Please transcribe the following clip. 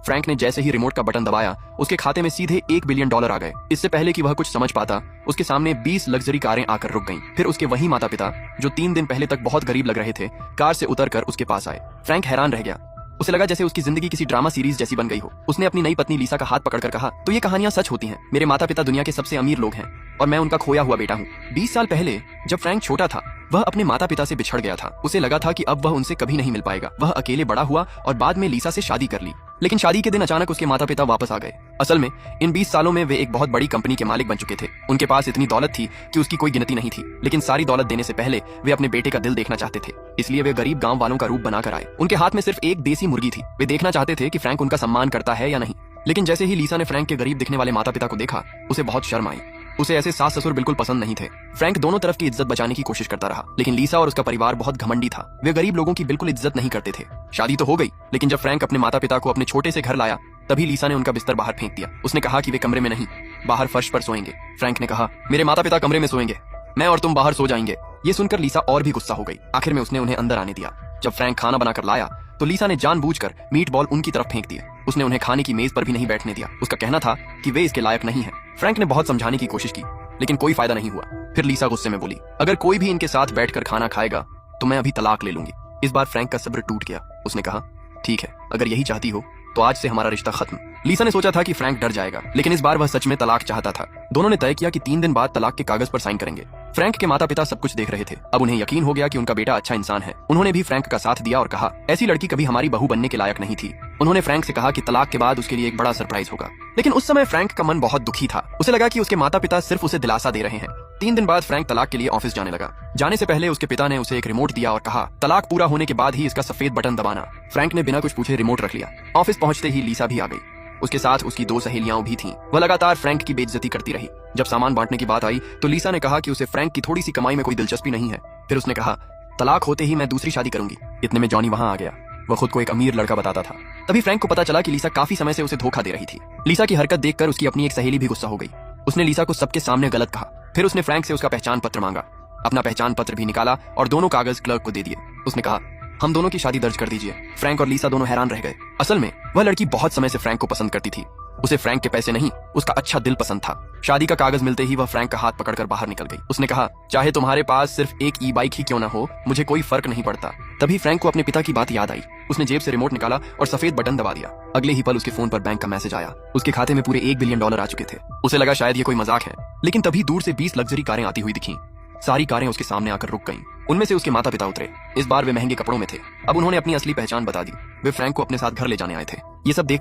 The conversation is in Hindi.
फ्रैंक ने जैसे ही रिमोट का बटन दबाया, उसके खाते में सीधे $1 बिलियन आ गए। इससे पहले कि वह कुछ समझ पाता, उसके सामने 20 लग्जरी कारें आकर रुक गईं। फिर उसके वही माता पिता, जो 3 दिन पहले तक बहुत गरीब लग रहे थे, कार से उतरकर उसके पास आए। फ्रैंक हैरान रह गया। उसे लगा जैसे उसकी जिंदगी किसी ड्रामा सीरीज जैसी बन गई हो। उसने अपनी नई पत्नी लीसा का हाथ पकड़कर कहा, तो ये कहानियां सच होती हैं। मेरे माता पिता दुनिया के सबसे अमीर लोग हैं और मैं उनका खोया हुआ बेटा हूँ। 20 साल पहले जब फ्रैंक छोटा था, वह अपने माता पिता से बिछड़ गया था। उसे लगा था कि अब वह उनसे कभी नहीं मिल पाएगा। वह अकेले बड़ा हुआ और बाद में लीसा से शादी कर ली। लेकिन शादी के दिन अचानक उसके माता पिता वापस आ गए। असल में इन 20 सालों में वे एक बहुत बड़ी कंपनी के मालिक बन चुके थे। उनके पास इतनी दौलत थी कि उसकी कोई गिनती नहीं थी। लेकिन सारी दौलत देने से पहले वे अपने बेटे का दिल देखना चाहते थे। इसलिए वे गरीब गांव वालों का रूप बनाकर आए। उनके हाथ में सिर्फ एक देसी मुर्गी थी। वे देखना चाहते थे कि फ्रैंक उनका सम्मान करता है या नहीं। लेकिन जैसे ही लीसा ने फ्रैंक के गरीब दिखने वाले माता पिता को देखा, उसे बहुत शर्म आई। उसे ऐसे सास ससुर बिल्कुल पसंद नहीं थे। फ्रैंक दोनों तरफ की इज्जत बचाने की कोशिश करता रहा, लेकिन लीसा और उसका परिवार बहुत घमंडी था। वे गरीब लोगों की बिल्कुल इज्जत नहीं करते थे। शादी तो हो गई, लेकिन जब फ्रैंक अपने माता पिता को अपने छोटे से घर लाया, तभी लीसा ने उनका बिस्तर बाहर फेंक दिया। उसने कहा कि वे कमरे में नहीं, बाहर फर्श पर सोएंगे। फ्रैंक ने कहा, मेरे माता पिता कमरे में सोएंगे, मैं और तुम बाहर सो जाएंगे। ये सुनकर लीसा और भी गुस्सा हो गई। आखिर में उसने उन्हें अंदर आने दिया। जब फ्रैंक खाना बनाकर लाया, तो लीसा ने जानबूझकर मीट बॉल उनकी तरफ फेंक दिए। उसने उन्हें खाने की मेज पर भी नहीं बैठने दिया। उसका कहना था कि वे इसके लायक नहीं हैं। फ्रैंक ने बहुत समझाने की कोशिश की, लेकिन कोई फायदा नहीं हुआ। फिर लीसा गुस्से में बोली, अगर कोई भी इनके साथ बैठकर खाना खाएगा तो मैं अभी तलाक ले लूंगी। इस बार फ्रैंक का सब्र टूट गया। उसने कहा, ठीक है, अगर यही चाहती हो तो आज से हमारा रिश्ता खत्म। लीसा ने सोचा था कि फ्रैंक डर जाएगा, लेकिन इस बार वह सच में तलाक चाहता था। दोनों ने तय किया कि 3 दिन बाद तलाक के कागज पर साइन करेंगे। फ्रैंक के माता पिता सब कुछ देख रहे थे। अब उन्हें यकीन हो गया कि उनका बेटा अच्छा इंसान है। उन्होंने भी फ्रैंक का साथ दिया और कहा, ऐसी लड़की कभी हमारी बहू बनने के लायक नहीं थी। उन्होंने फ्रैंक से कहा कि तलाक के बाद उसके लिए एक बड़ा सरप्राइज होगा। लेकिन उस समय फ्रैंक का मन बहुत दुखी था। उसे लगा कि उसके माता पिता सिर्फ उसे दिलासा दे रहे हैं। 3 दिन बाद फ्रैंक तलाक के लिए ऑफिस जाने लगा। जाने से पहले उसके पिता ने उसे एक रिमोट दिया और कहा, तलाक पूरा होने के बाद ही इसका सफेद बटन दबाना। फ्रैंक ने बिना कुछ पूछे रिमोट रख लिया। ऑफिस पहुंचते ही लीसा भी आ गई। उसके साथ उसकी 2 सहेलियां भी थीं। वह लगातार फ्रैंक की बेइज्जती करती रही। जब सामान बांटने की बात आई तो लीसा ने कहा कि उसे फ्रैंक की थोड़ी सी कमाई में कोई दिलचस्पी नहीं है। फिर उसने कहा, तलाक होते ही मैं दूसरी शादी करूंगी। इतने में जॉनी वहां आ गया। वह खुद को एक अमीर लड़का बताता था। तभी फ्रैंक को पता चला कि लीसा काफी समय से उसे धोखा दे रही थी। लीसा की हरकत देखकर उसकी अपनी एक सहेली भी गुस्सा हो गई। उसने लीसा को सबके सामने गलत कहा। फिर उसने फ्रैंक से उसका पहचान पत्र मांगा। अपना पहचान पत्र भी निकाला और दोनों कागज क्लर्क को दे दिए। उसने कहा, हम दोनों की शादी दर्ज कर दीजिए। फ्रैंक और लीसा दोनों हैरान रह गए। असल में वह लड़की बहुत समय से फ्रैंक को पसंद करती थी। उसे फ्रैंक के पैसे नहीं, उसका अच्छा दिल पसंद था। शादी का कागज मिलते ही वह फ्रैंक का हाथ पकड़कर बाहर निकल गई। उसने कहा, चाहे तुम्हारे पास सिर्फ एक ई-बाइक ही क्यों ना हो, मुझे कोई फर्क नहीं पड़ता। तभी फ्रैंक को अपने पिता की बात याद आई। उसने जेब से रिमोट निकाला और सफेद बटन दबा दिया। अगले ही पल उसके फोन पर बैंक का मैसेज आया। उसके खाते में पूरे $1 बिलियन आ चुके थे। उसे लगा शायद ये कोई मजाक है, लेकिन तभी दूर से 20 लग्जरी कारें आती हुई दिखीं। सारी कारें उसके सामने आकर रुक गईं। उनमें से उसके माता पिता उतरे। इस बार वे महंगे कपड़ों में थे। अब उन्होंने अपनी असली पहचान बता दी। वे फ्रैंक को अपने साथ घर ले जाने आए थे। ये सब देख